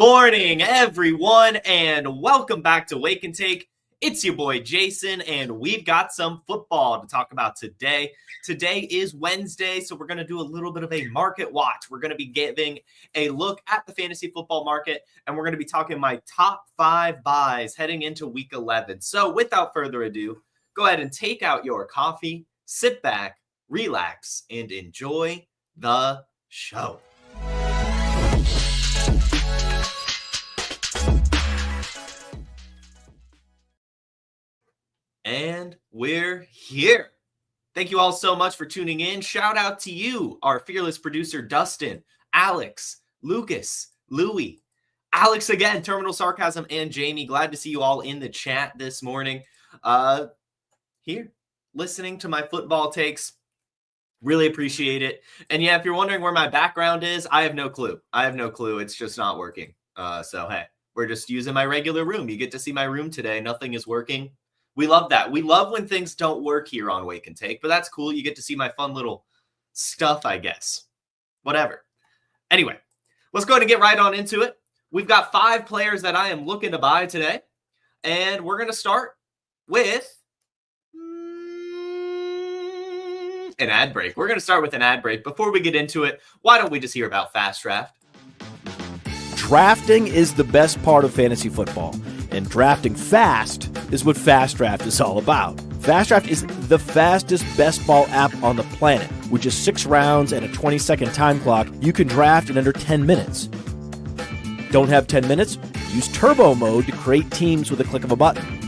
morning, everyone, and welcome back to Wake and Take. It's your boy Jason, and we've got some football to talk about today. Today is Wednesday, so we're going to do a little bit of a market watch. We're going to be giving a look at the fantasy football market, and we're going to be talking my top 5 buys heading into week 11. So without further ado, go ahead and take out your coffee, sit back, relax, and enjoy the show. And we're here. Thank you all so much for tuning in. Shout out to you, our fearless producer, Dustin, Alex, Lucas, Louie, Alex again, Terminal Sarcasm, and Jamie. Glad to see you all in the chat this morning. Here, listening to my football takes. Really appreciate it. And yeah, if you're wondering where my background is, I have no clue. It's just not working. So, hey, we're just using my regular room. You get to see my room today. Nothing is working. We love that. We love when things don't work here on Wake and Take, but that's cool. You get to see my fun little stuff, I guess. Whatever. Anyway, let's go ahead and get right on into it. We've got 5 players that I am looking to buy today, and we're going to start with an ad break. We're going to start with an ad break. Before we get into it, why don't we just hear about Fast Draft? Drafting is the best part of fantasy football, and drafting fast is what Fast Draft is all about. Fast Draft is the fastest best ball app on the planet. With just 6 rounds and a 20-second time clock, you can draft in under 10 minutes. Don't have 10 minutes? Use Turbo Mode to create teams with a click of a button.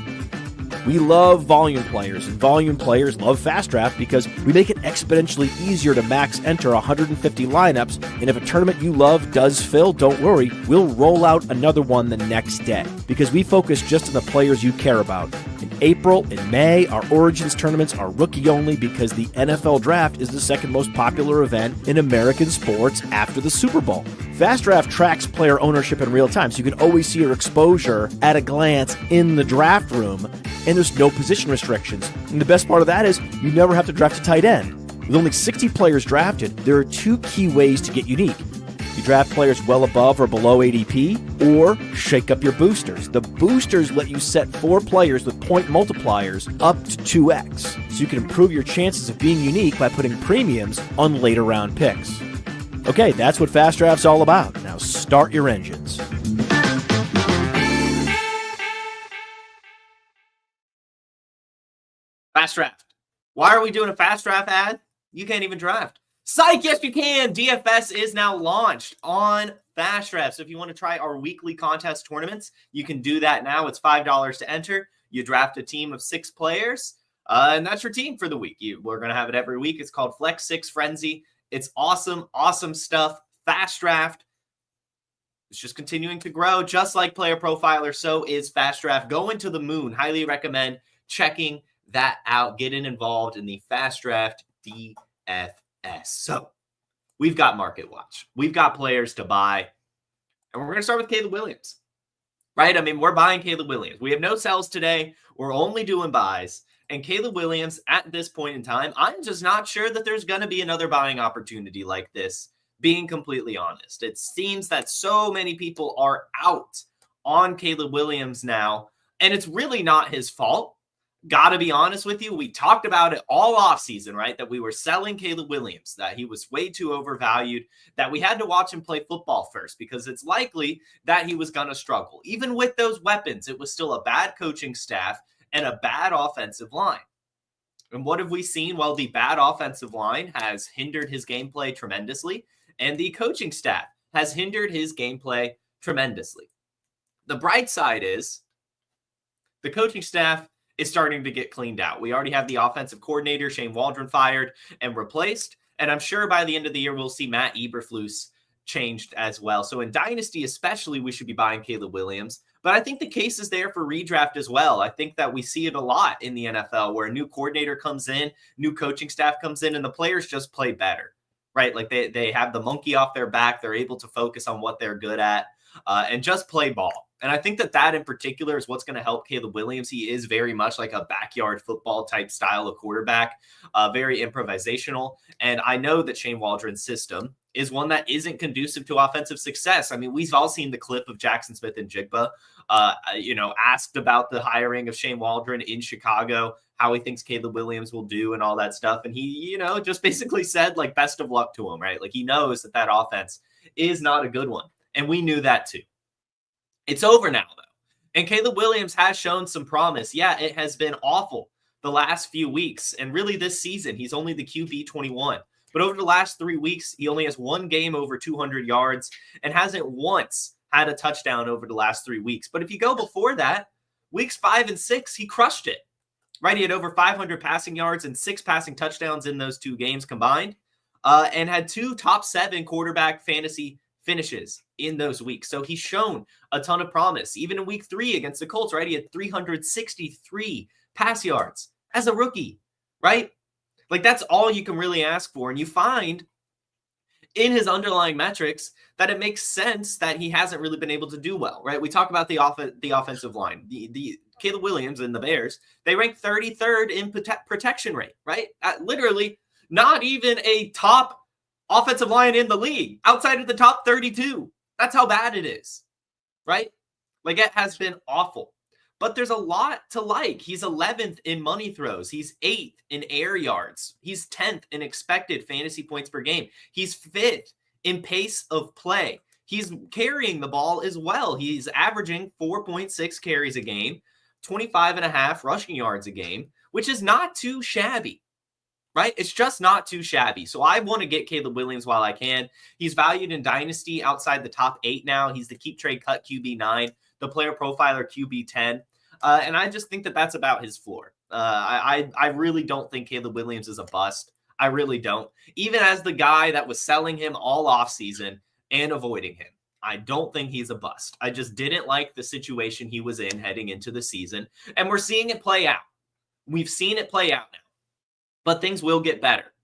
We love volume players, and volume players love Fast Draft because we make it exponentially easier to max enter 150 lineups, and if a tournament you love does fill, don't worry, we'll roll out another one the next day because we focus just on the players you care about. In April and May, our Origins tournaments are rookie only because the NFL Draft is the second most popular event in American sports after the Super Bowl. Fast Draft tracks player ownership in real time, so you can always see your exposure at a glance in the draft room, and there's no position restrictions. And the best part of that is you never have to draft a tight end. With only 60 players drafted, there are 2 key ways to get unique. You draft players well above or below ADP, or shake up your boosters. The boosters let you set 4 players with point multipliers up to 2x, so you can improve your chances of being unique by putting premiums on later round picks. Okay, that's what Fast Draft's all about. Now start your engines. Fast Draft. Why are we doing a Fast Draft ad? You can't even draft. Psych, yes you can. DFS is now launched on Fast Draft. So if you want to try our weekly contest tournaments, you can do that now. It's $5 to enter. You draft a team of 6 players, and that's your team for the week. We're going to have it every week. It's called Flex 6 Frenzy. It's awesome, awesome stuff. Fast Draft. It's just continuing to grow, just like Player Profiler. So is Fast Draft. Going to the moon. Highly recommend checking that out. Getting involved in the Fast Draft DFS. So we've got Market Watch. We've got players to buy. And we're going to start with Caleb Williams. Right? I mean, we're buying Caleb Williams. We have no sells today. We're only doing buys. And Caleb Williams, at this point in time, I'm just not sure that there's going to be another buying opportunity like this, being completely honest. It seems that so many people are out on Caleb Williams now, and it's really not his fault. Got to be honest with you. We talked about it all offseason, right? That we were selling Caleb Williams, that he was way too overvalued, that we had to watch him play football first because it's likely that he was going to struggle. Even with those weapons, it was still a bad coaching staff and a bad offensive line. And what have we seen? Well, the bad offensive line has hindered his gameplay tremendously, and the coaching staff has hindered his gameplay tremendously. The bright side is the coaching staff is starting to get cleaned out. We already have the offensive coordinator, Shane Waldron, fired and replaced, and I'm sure by the end of the year, we'll see Matt Eberflus changed as well. So in Dynasty especially, we should be buying Caleb Williams. But I think the case is there for redraft as well. I think that we see it a lot in the NFL where a new coordinator comes in, new coaching staff comes in, and the players just play better, right? Like they have the monkey off their back. They're able to focus on what they're good at and just play ball. And I think that in particular is what's going to help Caleb Williams. He is very much like a backyard football type style of quarterback, very improvisational. And I know that Shane Waldron's system is one that isn't conducive to offensive success. I mean, we've all seen the clip of Jackson Smith and Jigba, asked about the hiring of Shane Waldron in Chicago, how he thinks Caleb Williams will do and all that stuff. And he, just basically said, like, best of luck to him, right? Like, he knows that offense is not a good one. And we knew that too. It's over now, though. And Caleb Williams has shown some promise. Yeah, it has been awful the last few weeks. And really this season, he's only the QB 21. But over the last 3 weeks, he only has one game over 200 yards and hasn't once had a touchdown over the last 3 weeks. But if you go before that, weeks 5 and 6, he crushed it, right? He had over 500 passing yards and 6 passing touchdowns in those 2 games combined, and had 2 top 7 quarterback fantasy finishes in those weeks. So he's shown a ton of promise. Even in week 3 against the Colts, right? He had 363 pass yards as a rookie, right? Like, that's all you can really ask for. And you find in his underlying metrics that it makes sense that he hasn't really been able to do well, right? We talk about the offensive line. The Caleb Williams and the Bears, they rank 33rd in protection rate, right? Literally not even a top offensive line in the league, outside of the top 32. That's how bad it is, right? Like, it has been awful. But there's a lot to like. He's 11th in money throws. He's 8th in air yards. He's 10th in expected fantasy points per game. He's 5th in pace of play. He's carrying the ball as well. He's averaging 4.6 carries a game, 25.5 rushing yards a game, which is not too shabby, right? It's just not too shabby. So I want to get Caleb Williams while I can. He's valued in Dynasty outside the top 8 now. He's the keep trade cut QB 9, the player profiler QB 10. And I just think that that's about his floor. I really don't think Caleb Williams is a bust. I really don't. Even as the guy that was selling him all offseason and avoiding him, I don't think he's a bust. I just didn't like the situation he was in heading into the season. And we're seeing it play out. We've seen it play out now. But things will get better.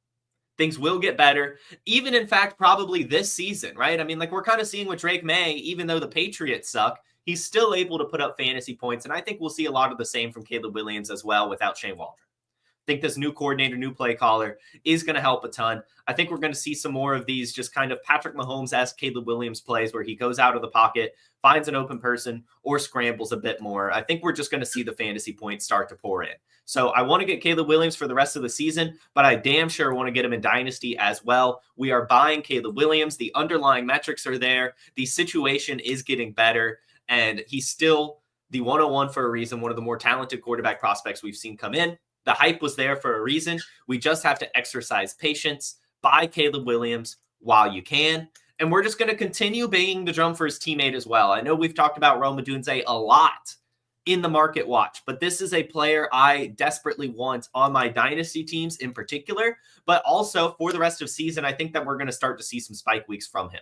Things will get better. Even, in fact, probably this season, right? I mean, like, we're kind of seeing with Drake May, even though the Patriots suck, he's still able to put up fantasy points. And I think we'll see a lot of the same from Caleb Williams as well without Shane Waldron. I think this new coordinator, new play caller is going to help a ton. I think we're going to see some more of these just kind of Patrick Mahomes-esque Caleb Williams plays where he goes out of the pocket, finds an open person, or scrambles a bit more. I think we're just going to see the fantasy points start to pour in. So I want to get Caleb Williams for the rest of the season, but I damn sure want to get him in Dynasty as well. We are buying Caleb Williams. The underlying metrics are there. The situation is getting better, and he's still the 101 for a reason, one of the more talented quarterback prospects we've seen come in. The hype was there for a reason. We just have to exercise patience, buy Caleb Williams while you can. And we're just going to continue banging the drum for his teammate as well. I know we've talked about Rome Odunze a lot in the market watch, but this is a player I desperately want on my dynasty teams in particular, but also for the rest of season, I think that we're going to start to see some spike weeks from him.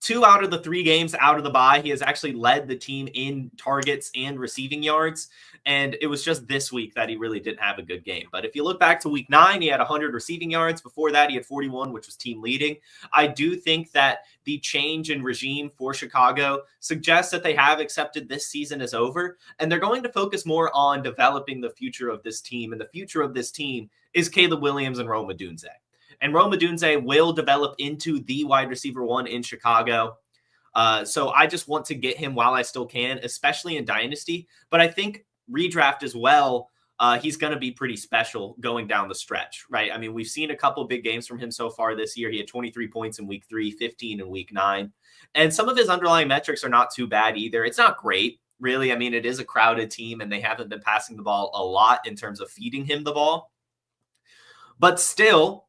2 out of the 3 games out of the bye, he has actually led the team in targets and receiving yards. And it was just this week that he really didn't have a good game. But if you look back to week 9, he had 100 receiving yards. Before that, he had 41, which was team leading. I do think that the change in regime for Chicago suggests that they have accepted this season as over. And they're going to focus more on developing the future of this team. And the future of this team is Caleb Williams and Rome Odunze. And Rome Odunze will develop into the wide receiver 1 in Chicago. So I just want to get him while I still can, especially in Dynasty. But I think redraft as well, he's going to be pretty special going down the stretch, right? I mean, we've seen a couple big games from him so far this year. He had 23 points in week 3, 15 in week 9. And some of his underlying metrics are not too bad either. It's not great, really. I mean, it is a crowded team, and they haven't been passing the ball a lot in terms of feeding him the ball. But still,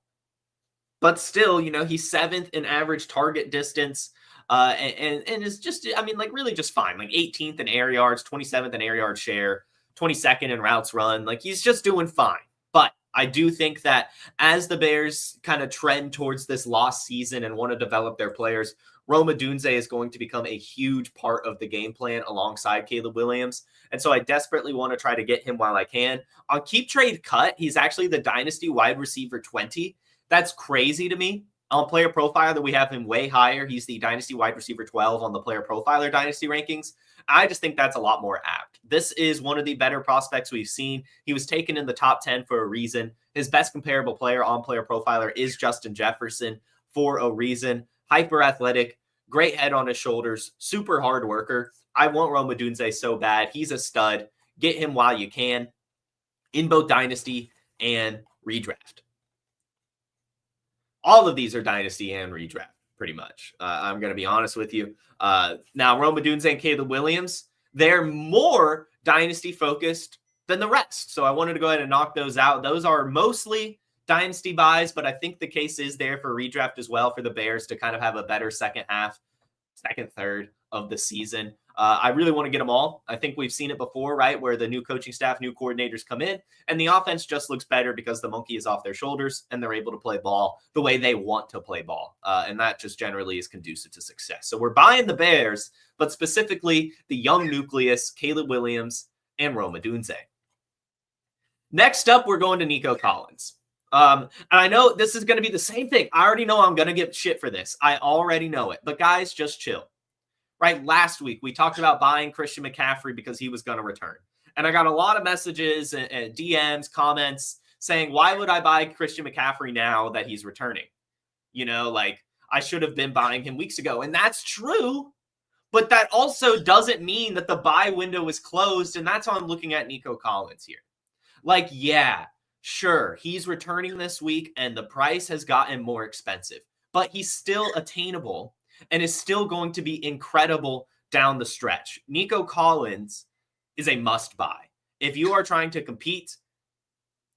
he's 7th in average target distance, and is just, I mean, like, really just fine. Like 18th in air yards, 27th in air yard share, 22nd in routes run. Like, he's just doing fine. But I do think that as the Bears kind of trend towards this lost season and want to develop their players, Rome Odunze is going to become a huge part of the game plan alongside Caleb Williams. And so I desperately want to try to get him while I can. On keep trade cut, he's actually the dynasty wide receiver 20. That's crazy to me. On Player Profiler, we have him way higher. He's the Dynasty wide receiver 12 on the Player Profiler Dynasty rankings. I just think that's a lot more apt. This is one of the better prospects we've seen. He was taken in the top 10 for a reason. His best comparable player on Player Profiler is Justin Jefferson. for a reason. Hyper athletic, great head on his shoulders, super hard worker. I want Rome Odunze so bad. He's a stud. Get him while you can in both Dynasty and Redraft. All of these are Dynasty and Redraft, pretty much. I'm going to be honest with you. Now, Rome Odunze and Caleb Williams, they're more Dynasty focused than the rest. So I wanted to go ahead and knock those out. Those are mostly Dynasty buys, but I think the case is there for Redraft as well for the Bears to kind of have a better second third of the season. I really want to get them all. I think we've seen it before, right? Where the new coaching staff, new coordinators come in and the offense just looks better because the monkey is off their shoulders and they're able to play ball the way they want to play ball. And that just generally is conducive to success. So we're buying the Bears, but specifically the young nucleus, Caleb Williams and Rome Odunze. Next up, we're going to Nico Collins. And I know this is going to be the same thing. I already know I'm going to get shit for this. I already know it. But guys, just chill. Right? Last week, we talked about buying Christian McCaffrey because he was going to return. And I got a lot of messages and DMs, comments saying, why would I buy Christian McCaffrey now that he's returning? You know, like I should have been buying him weeks ago. And that's true. But that also doesn't mean that the buy window is closed. And that's how I'm looking at Nico Collins here. Like, yeah, sure, he's returning this week and the price has gotten more expensive, but he's still attainable and is still going to be incredible down the stretch. Nico Collins is a must buy. If you are trying to compete,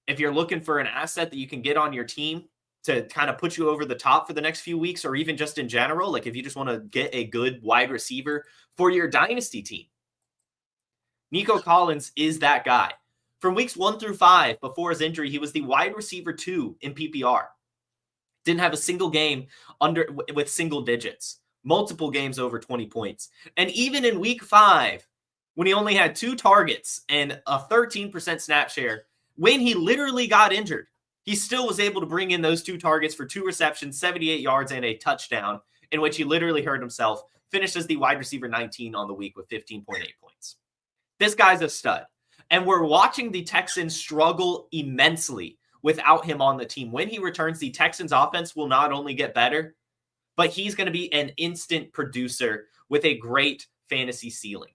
if you're looking for an asset that you can get on your team to kind of put you over the top for the next few weeks, or even just in general, like if you just want to get a good wide receiver for your dynasty team, Nico Collins is that guy. From weeks 1 through 5, before his injury, he was the wide receiver 2 in PPR. Didn't have a single game with single digits. Multiple games over 20 points. And even in week 5, when he only had 2 targets and a 13% snap share, when he literally got injured, he still was able to bring in those 2 targets for 2 receptions, 78 yards, and a touchdown, in which he literally hurt himself. Finished as the wide receiver 19 on the week with 15.8 points. This guy's a stud. And we're watching the Texans struggle immensely without him on the team. When he returns, the Texans offense will not only get better, but he's going to be an instant producer with a great fantasy ceiling.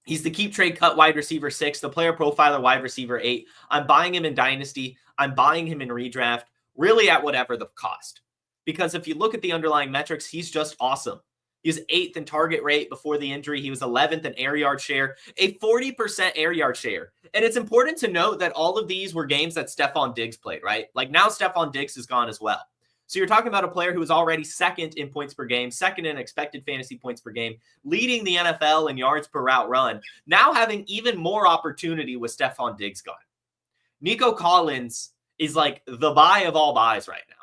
He's the keep trade cut wide receiver 6, the player profiler wide receiver 8. I'm buying him in Dynasty. I'm buying him in Redraft, really at whatever the cost. Because if you look at the underlying metrics, he's just awesome. He was 8th in target rate before the injury. He was 11th in air yard share, a 40% air yard share. And it's important to note that all of these were games that Stephon Diggs played, right? Like now Stephon Diggs is gone as well. So you're talking about a player who was already 2nd in points per game, 2nd in expected fantasy points per game, leading the NFL in yards per route run, now having even more opportunity with Stephon Diggs gone. Nico Collins is like the buy of all buys right now.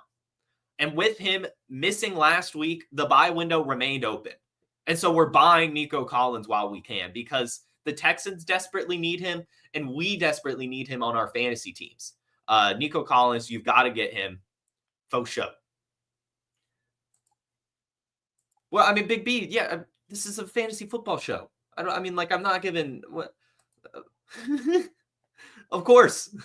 And with him missing last week, the buy window remained open. And so we're buying Nico Collins while we can because the Texans desperately need him and we desperately need him on our fantasy teams. Nico Collins, you've got to get him. Faux show. Well, I mean, Big B, yeah, this is a fantasy football show. I'm not giving what. Of course.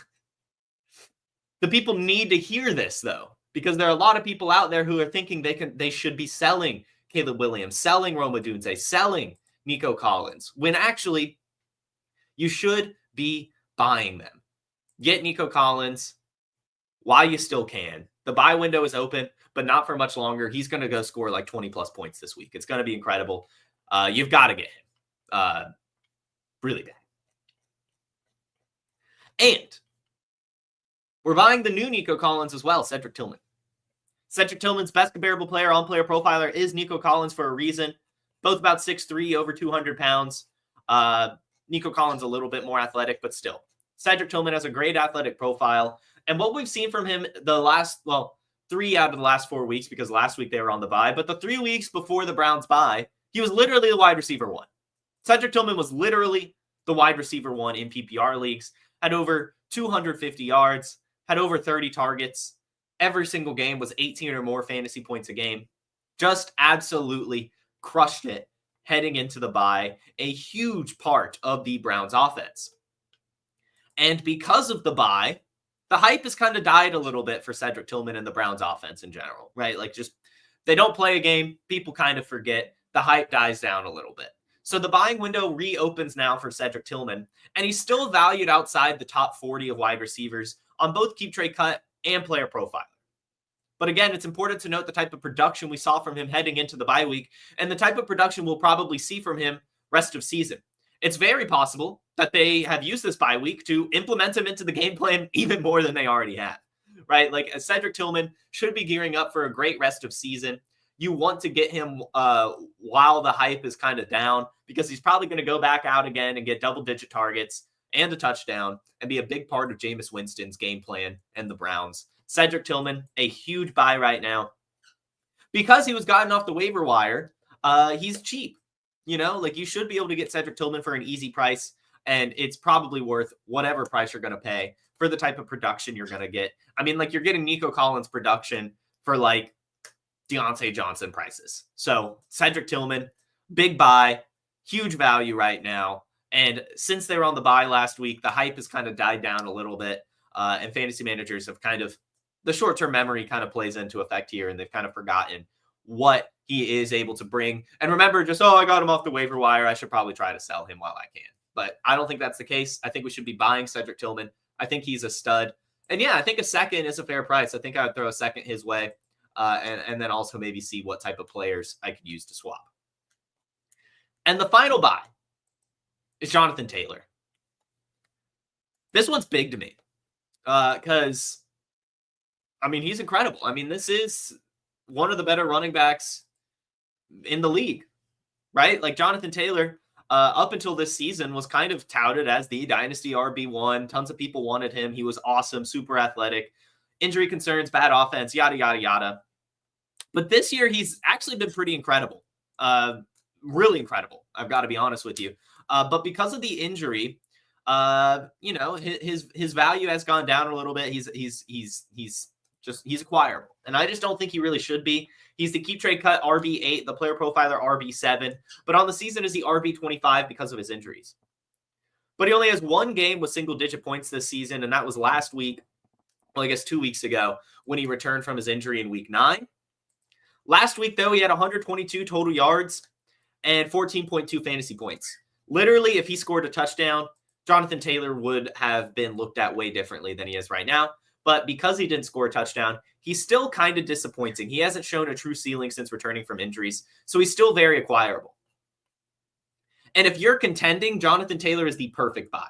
The people need to hear this, though. Because there are a lot of people out there who are thinking they should be selling Caleb Williams, selling Rome Odunze, selling Nico Collins, when actually you should be buying them. Get Nico Collins while you still can. The buy window is open, but not for much longer. He's going to go score like 20-plus points this week. It's going to be incredible. You've got to get him. Really bad. And we're buying the new Nico Collins as well, Cedric Tillman. Cedric Tillman's best comparable player on Player Profiler is Nico Collins for a reason. Both about 6'3", over 200 pounds. Nico Collins a little bit more athletic, but still. Cedric Tillman has a great athletic profile. And what we've seen from him the last, 3 out of the last 4 weeks, because last week they were on the bye, but the 3 weeks before the Browns bye, he was literally the wide receiver 1. Cedric Tillman was literally the wide receiver 1 in PPR leagues, had over 250 yards, had over 30 targets. Every single game was 18 or more fantasy points a game. Just absolutely crushed it heading into the bye. A huge part of the Browns offense. And because of the bye, the hype has kind of died a little bit for Cedric Tillman and the Browns offense in general, right? Like just they don't play a game, people kind of forget, the hype dies down a little bit. So the buying window reopens now for Cedric Tillman, and he's still valued outside the top 40 of wide receivers on both Keep Trade Cut and Player Profiler. But again, it's important to note the type of production we saw from him heading into the bye week and the type of production we'll probably see from him rest of season. It's very possible that they have used this bye week to implement him into the game plan even more than they already have, right? Like Cedric Tillman should be gearing up for a great rest of season. You want to get him while the hype is kind of down because he's probably going to go back out again and get double-digit targets and a touchdown and be a big part of Jameis Winston's game plan and the Browns. Cedric Tillman, a huge buy right now. Because he was gotten off the waiver wire, he's cheap. You know, like you should be able to get Cedric Tillman for an easy price, and it's probably worth whatever price you're going to pay for the type of production you're going to get. I mean, like you're getting Nico Collins production for like Deontay Johnson prices. So Cedric Tillman, big buy, huge value right now. And since they were on the buy last week, the hype has kind of died down a little bit. And fantasy managers have kind of, the short-term memory kind of plays into effect here, and they've kind of forgotten what he is able to bring. And remember, just, I got him off the waiver wire. I should probably try to sell him while I can. But I don't think that's the case. I think we should be buying Cedric Tillman. I think he's a stud. And yeah, I think a second is a fair price. I think I would throw a second his way. And then also maybe see what type of players I could use to swap. And the final buy is Jonathan Taylor. This one's big to me because, I mean, he's incredible. I mean, this is one of the better running backs in the league, right? Like Jonathan Taylor, up until this season, was kind of touted as the Dynasty RB1. Tons of people wanted him. He was awesome, super athletic. Injury concerns, bad offense, yada, yada, yada. But this year, he's actually been pretty incredible. Really incredible, I've got to be honest with you. But because of the injury, you know, his value has gone down a little bit. He's acquirable. And I just don't think he really should be. He's the Keep Trade Cut RB8, the Player Profiler RB7. But on the season is the RB25 because of his injuries. But he only has one game with single-digit points this season, and that was last week. Well, I guess 2 weeks ago when he returned from his injury in week 9. Last week, though, he had 122 total yards and 14.2 fantasy points. Literally, if he scored a touchdown, Jonathan Taylor would have been looked at way differently than he is right now. But because he didn't score a touchdown, he's still kind of disappointing. He hasn't shown a true ceiling since returning from injuries, so he's still very acquirable. And if you're contending, Jonathan Taylor is the perfect buy.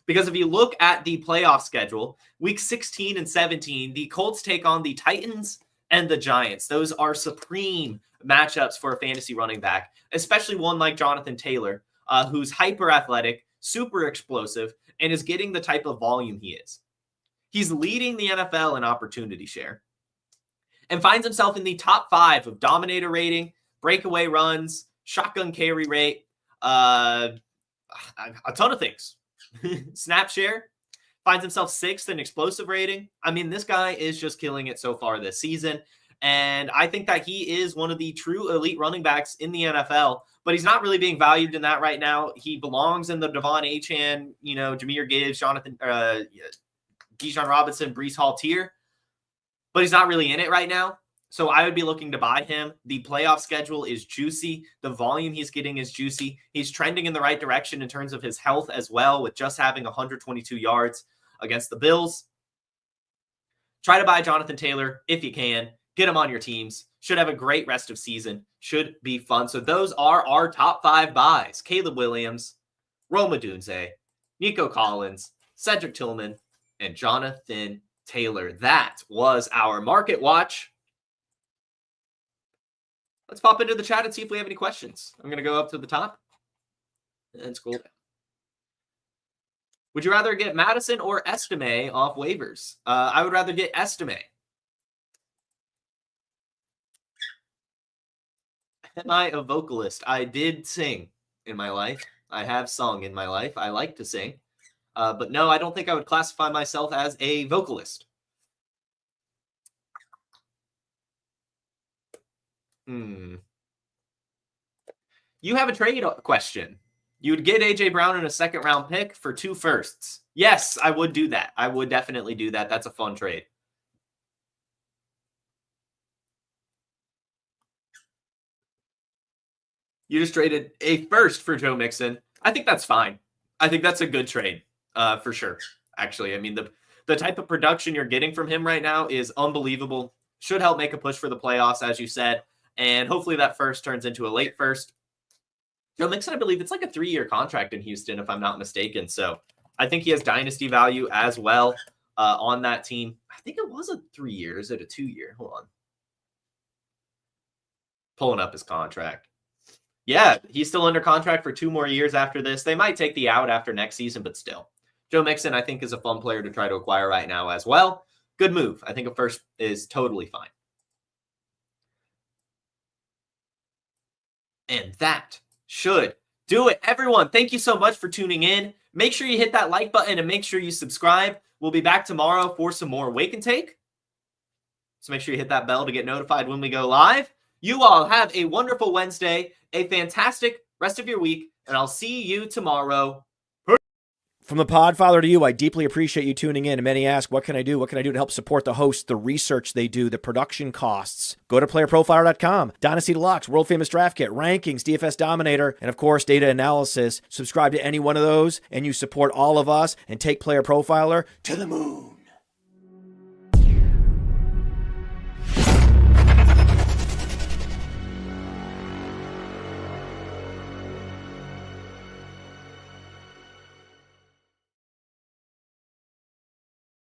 Because if you look at the playoff schedule, week 16 and 17, the Colts take on the Titans and the Giants. Those are supreme matchups for a fantasy running back, especially one like Jonathan Taylor, who's hyper athletic, super explosive, and is getting the type of volume he is. He's leading the NFL in opportunity share and finds himself in the top 5 of dominator rating, breakaway runs, shotgun carry rate, a ton of things. Snap share, finds himself 6th in explosive rating. I mean, this guy is just killing it so far this season. And I think that he is one of the true elite running backs in the NFL, but he's not really being valued in that right now. He belongs in the Devon Achane, you know, Jahmyr Gibbs, Bijan Robinson, Breece Hall tier, but he's not really in it right now. So I would be looking to buy him. The playoff schedule is juicy. The volume he's getting is juicy. He's trending in the right direction in terms of his health as well, with just having 122 yards against the Bills. Try to buy Jonathan Taylor if you can. Get him on your teams. Should have a great rest of season. Should be fun. So those are our top 5 buys. Caleb Williams, Rome Odunze, Nico Collins, Cedric Tillman, and Jonathan Taylor. That was our Market Watch. Let's pop into the chat and see if we have any questions. I'm going to go up to the top and scroll down. Would you rather get Madison or Estime off waivers? I would rather get Estime. Am I a vocalist? I did sing in my life. I have sung in my life. I like to sing. But no, I don't think I would classify myself as a vocalist. You have a trade question. You would get A.J. Brown in a second-round pick for 2 firsts. Yes, I would do that. I would definitely do that. That's a fun trade. You just traded a first for Joe Mixon. I think that's fine. I think that's a good trade for sure. Actually, I mean, the type of production you're getting from him right now is unbelievable. Should help make a push for the playoffs, as you said. And hopefully that first turns into a late first. Joe Mixon, I believe it's like a 3-year contract in Houston, if I'm not mistaken. So I think he has dynasty value as well on that team. I think it was a 3-year. Is it a 2-year? Hold on. Pulling up his contract. Yeah, he's still under contract for 2 more years after this. They might take the out after next season, but still. Joe Mixon, I think, is a fun player to try to acquire right now as well. Good move. I think a first is totally fine. And that should do it. Everyone, thank you so much for tuning in. Make sure you hit that like button and make sure you subscribe. We'll be back tomorrow for some more Wake and Take. So make sure you hit that bell to get notified when we go live. You all have a wonderful Wednesday, a fantastic rest of your week, and I'll see you tomorrow. From the Podfather to you, I deeply appreciate you tuning in. And many ask, what can I do? What can I do to help support the hosts, the research they do, the production costs? Go to PlayerProfiler.com, Dynasty Deluxe, World Famous Draft Kit, Rankings, DFS Dominator, and of course, data analysis. Subscribe to any one of those, and you support all of us and take Player Profiler to the moon.